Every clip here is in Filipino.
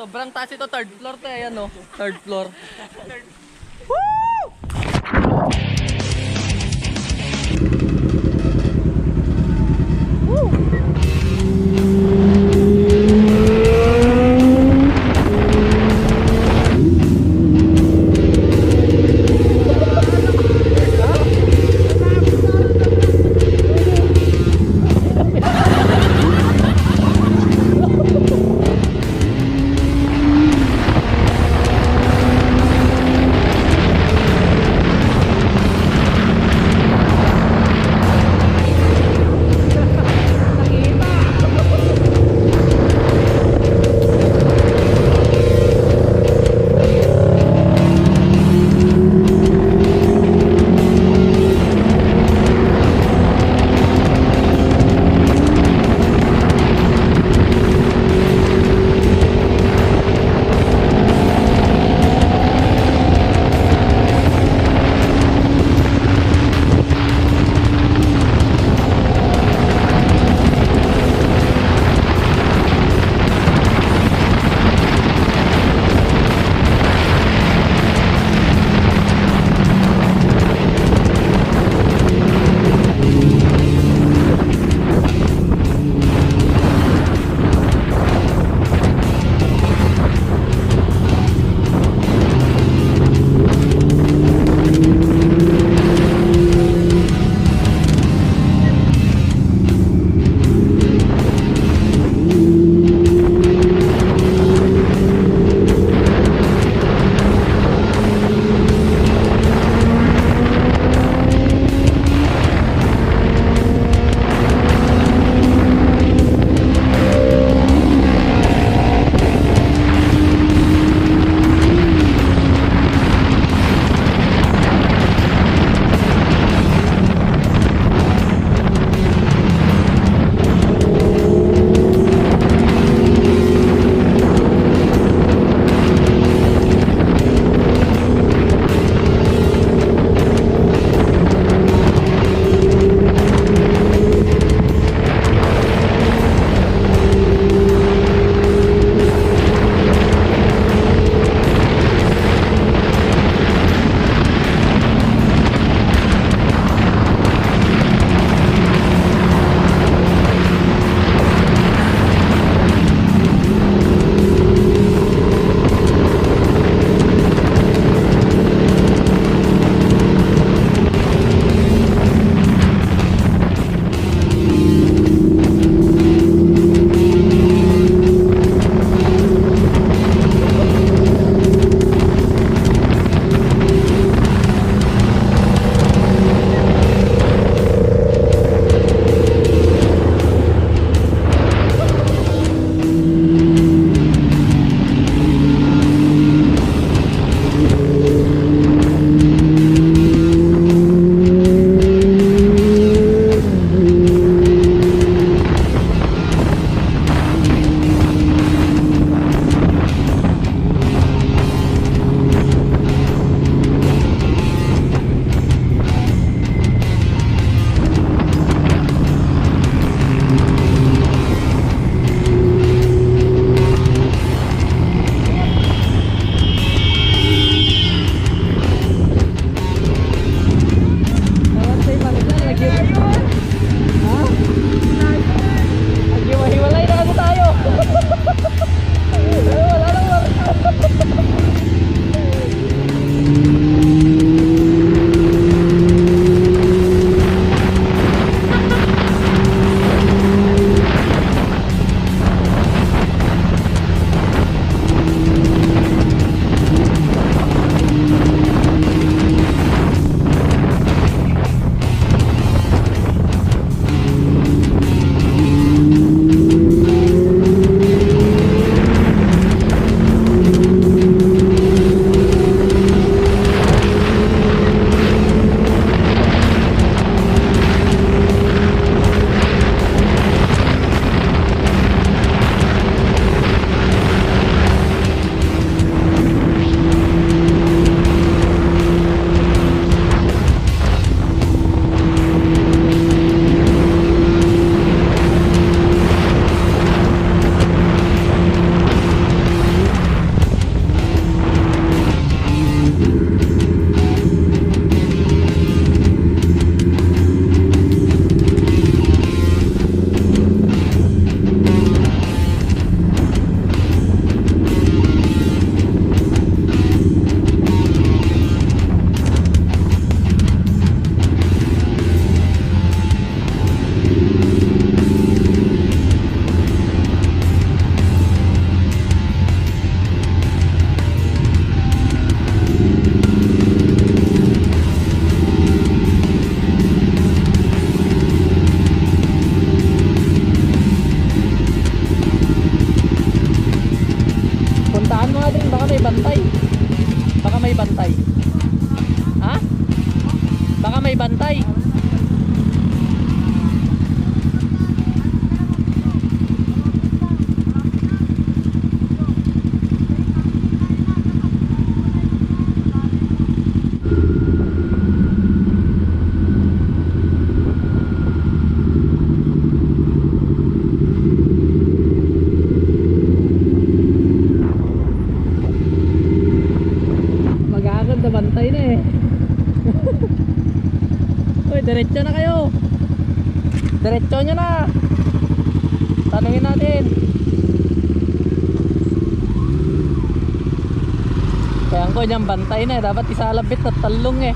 Sobrang taas ito, third floor to eh, ano? Third floor. Puntahan mo nga din, baka may bantay. Baka may bantay. Ha? Baka may bantay. Mag-aagad na bantay na eh. Uy, diretso na kayo. Diretso nyo na. Tanungin natin. Kaya ko niyang bantay na eh. Dapat isalabit at talong eh.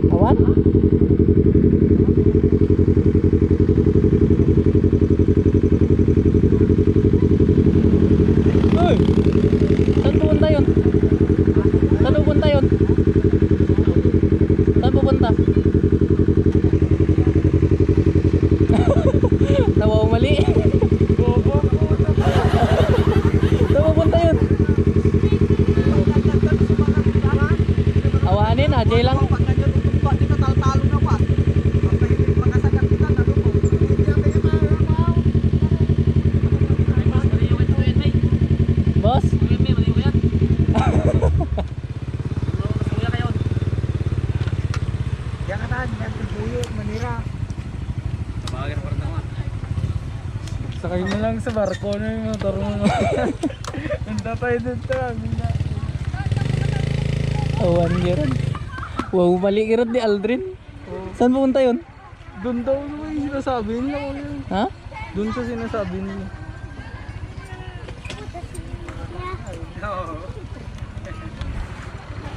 Awan? Uy! Saan pupunta yun? Saan pupunta yun? Saan pupunta? Nawawali. Saan pupunta yun? Awanin, ajay lang. Boss? Sakay mo lang sa barko na yung motor mo. Punta tayo dun ta. Awan giron. Wow, mali giron ni Aldrin. Saan pupunta yun? Dun daw yung sinasabi nila ko yun. Ha? Dun sa sinasabi nila.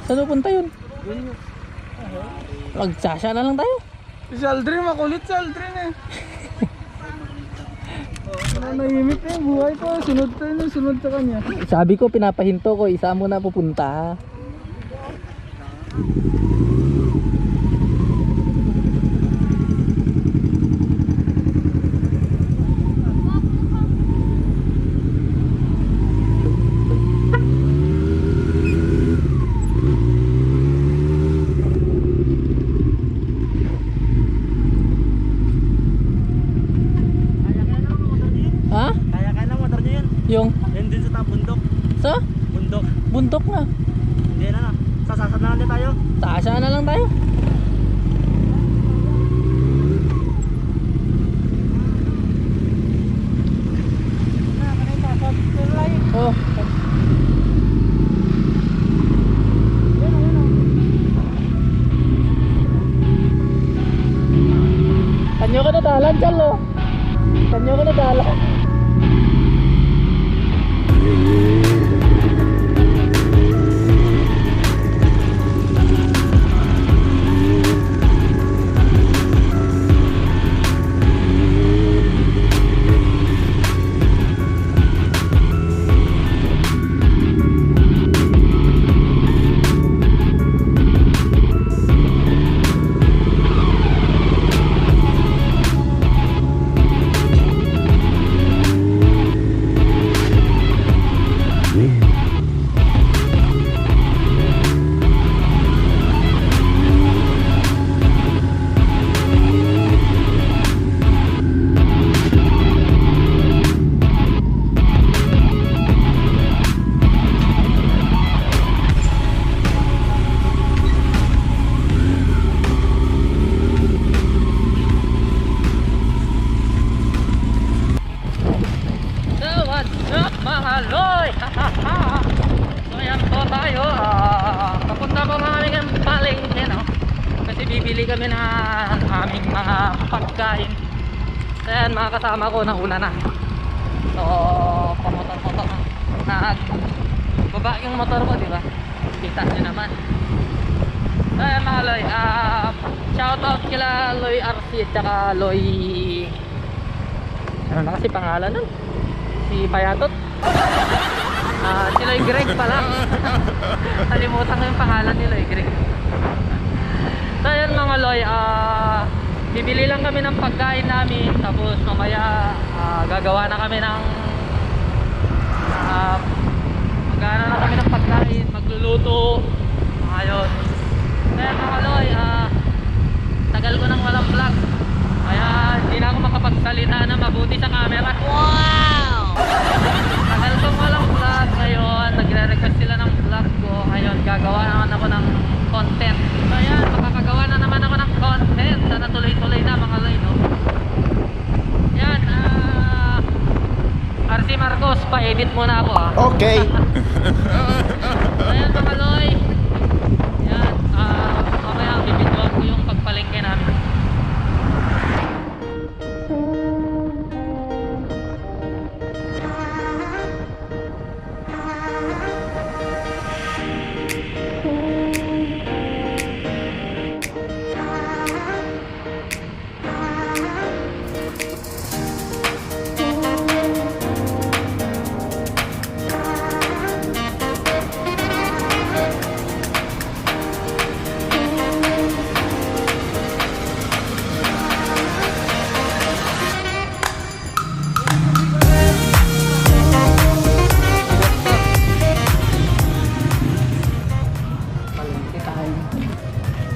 Saan pupunta yun? Dun yun. Magsasya na lang tayo. Si Aldrin, makulit si Aldrin eh. Nahimik na yung buhay ko. Sunod tayo na, sunod sa kanya. Sabi ko, pinapahinto ko. Isa mo na pupunta. Ha? Kaya na motor niya yun. Yung? Yan din sa bundok. Sa? Bundok. Bundok nga. Hindi na. Sasasad na lang tayo. Tasya na lang tayo. Oh. Kanyo ka na dalan, Chalo. Kanyo ka na dalan. Mahaloy! So yan po tayo. Papunta po kami ng palengke, no? Kasi bibili kami ng aming mga pagkain. So yan, mga kasama ko nauna na. So pamotor-motor na baba yung motor ko, di ba? Kita nyo naman. So yan mga Loy, shoutout kila Loy RC at saka Loy, ano na kasi pangalan nun? Si Payatot. Si Loy Greg pala. Kalimutan ko yung pangalan ni Loy Greg. So yun mga Loy, bibili lang kami ng pagkain namin. Tapos mamaya gagawa na kami ng magana na kami ng pagkain, magluluto. Ayun. Kaya mga Loy, tagal ko nang walang vlog. Kaya hindi na ako makapagsalita na mabuti sa camera. Wow! Tagal kong walang vlog. Ngayon, nagre-request sila ng vlog ko. Ngayon, gagawa naman ako ng content. So ayan, makakagawa na naman ako ng content. Sana tuloy-tuloy na mga Loy, no? Yan, RC Marcos, pa-edit muna ako, ha? Okay. Ayan mga Loy. Yan, mamaya bibidyoan ko yung pagpalengke namin.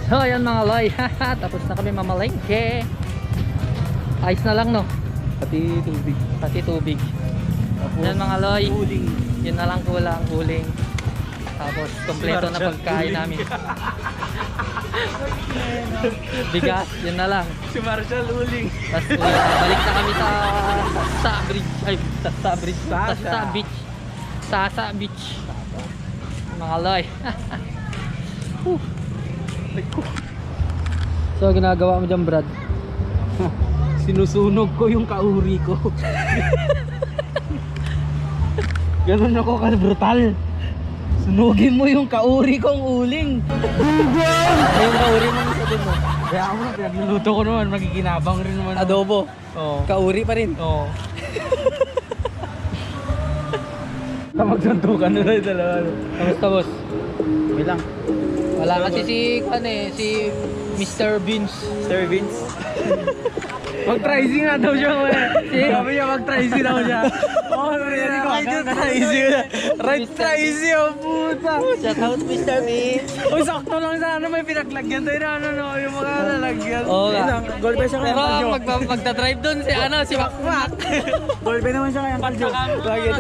So ayan mga Loy, tapos na kami mamalengke. Ayos na lang, no? Pati tubig. Pati tubig. Tapos, Ayan mga Loy, uling. yun na lang kulang, huling. Tapos kompleto na pagkain namin. Bigas, yun na lang. Si Marshall uling. Tapos balik na kami sa bridge. Ay, sa bridge. Sasa. Sa beach. Sa beach. Mga Loy. So ginagawa mo dyan, Brad? Sinusunog ko yung kauri ko. Ganun ako ka-brutal. Sunugin mo yung kauri kong uling. Ay, yung kauri mo sa dun mo. Kaya ako na, pinagluluto ko naman. Magiginabang rin naman. Adobo. Oo. Kauri pa rin. Oo. Magsantukan na lang yung dalawa. Kamusta, boss? Okay lang. Wala kasi si Mr. Beans. Sir Vince. Mag-try nga daw siya. Sabi niya mag-try daw siya. Oo, narinig ko. Mag-try Right try ang puta. Shout out Mr. Beans. Uy, sakto lang sana may pinaglagyan tayo na ano, no, yung mga lalagyan. Oo nga. Goal ba siya kaya Pero magdadrive dun si Makmak. Goal ba naman siya kaya Kaljo? Lagi na.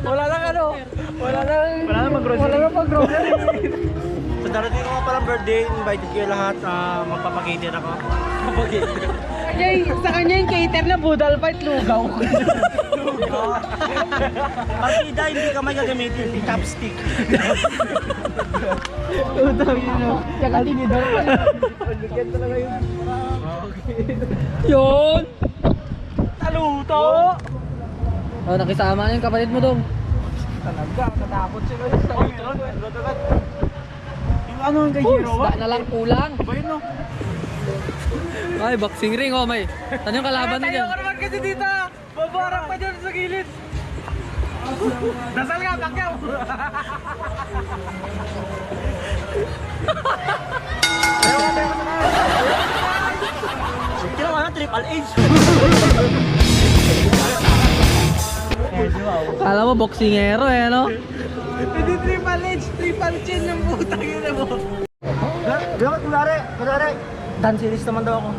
Wala lang ano. Wala lang mag-grocery. Wala lang mag-grocery. Sa darating ko nga palang birthday, invited kayo lahat. Magpapagated ako. Sa kanya yung cater na budal fight lugaw. Partida, hindi ka may gagamitin. Chopstick. Utang yun o. Tsaka tinidor pa. Pagligyan talaga yun. Yun! Taluto! Oh, nakisama na yung kapatid mo dong. Talaga, natakot sila sa intro. Yung ano yung kay Hero Isda na lang kulang. Ba yun no? Ay, boxing ring, oh, may. Ano yung kalaban mo Tayo dyan? ka naman kasi dito. Babarang pa dyan sa gilid. Dasal nga, Pacquiao. Ginawa na triple H. Kala mo boxingero eh, no? Hindi triple H, triple chin ng putang ina mo. Bilang kunwari. Dan series naman daw ako.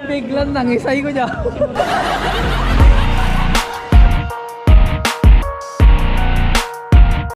Biglang nangisay ko dyan.